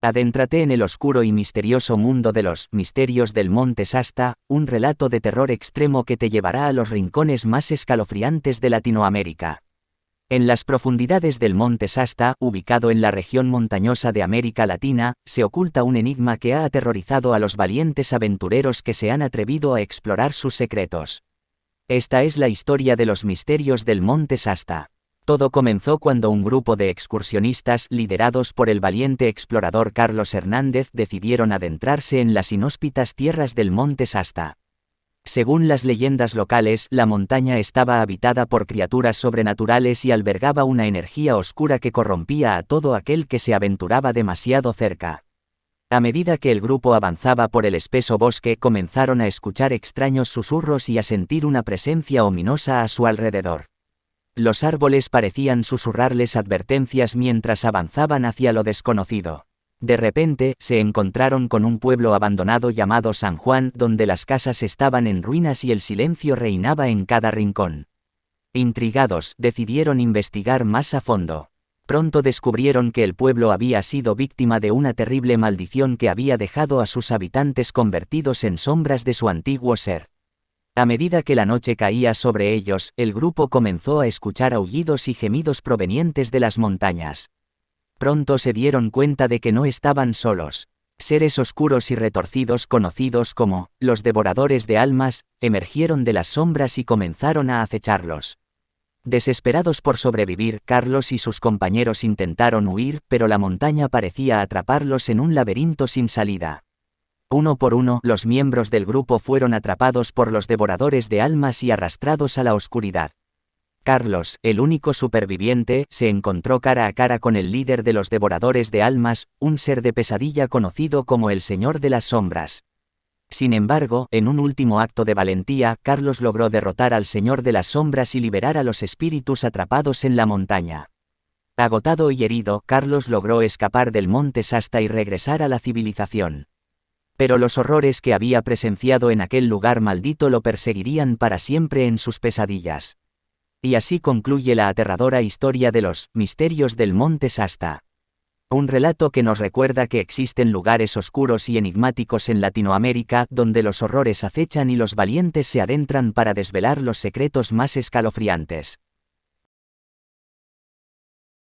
Adéntrate en el oscuro y misterioso mundo de los misterios del Monte Shasta, un relato de terror extremo que te llevará a los rincones más escalofriantes de Latinoamérica. En las profundidades del Monte Shasta, ubicado en la región montañosa de América Latina, se oculta un enigma que ha aterrorizado a los valientes aventureros que se han atrevido a explorar sus secretos. Esta es la historia de los misterios del Monte Shasta. Todo comenzó cuando un grupo de excursionistas, liderados por el valiente explorador Carlos Hernández, decidieron adentrarse en las inhóspitas tierras del Monte Shasta. Según las leyendas locales, la montaña estaba habitada por criaturas sobrenaturales y albergaba una energía oscura que corrompía a todo aquel que se aventuraba demasiado cerca. A medida que el grupo avanzaba por el espeso bosque, comenzaron a escuchar extraños susurros y a sentir una presencia ominosa a su alrededor. Los árboles parecían susurrarles advertencias mientras avanzaban hacia lo desconocido. De repente, se encontraron con un pueblo abandonado llamado San Juan, donde las casas estaban en ruinas y el silencio reinaba en cada rincón. Intrigados, decidieron investigar más a fondo. Pronto descubrieron que el pueblo había sido víctima de una terrible maldición que había dejado a sus habitantes convertidos en sombras de su antiguo ser. A medida que la noche caía sobre ellos, el grupo comenzó a escuchar aullidos y gemidos provenientes de las montañas. Pronto se dieron cuenta de que no estaban solos. Seres oscuros y retorcidos conocidos como los devoradores de almas, emergieron de las sombras y comenzaron a acecharlos. Desesperados por sobrevivir, Carlos y sus compañeros intentaron huir, pero la montaña parecía atraparlos en un laberinto sin salida. Uno por uno, los miembros del grupo fueron atrapados por los devoradores de almas y arrastrados a la oscuridad. Carlos, el único superviviente, se encontró cara a cara con el líder de los devoradores de almas, un ser de pesadilla conocido como el Señor de las Sombras. Sin embargo, en un último acto de valentía, Carlos logró derrotar al Señor de las Sombras y liberar a los espíritus atrapados en la montaña. Agotado y herido, Carlos logró escapar del Monte Shasta y regresar a la civilización. Pero los horrores que había presenciado en aquel lugar maldito lo perseguirían para siempre en sus pesadillas. Y así concluye la aterradora historia de los misterios del Monte Shasta. Un relato que nos recuerda que existen lugares oscuros y enigmáticos en Latinoamérica donde los horrores acechan y los valientes se adentran para desvelar los secretos más escalofriantes.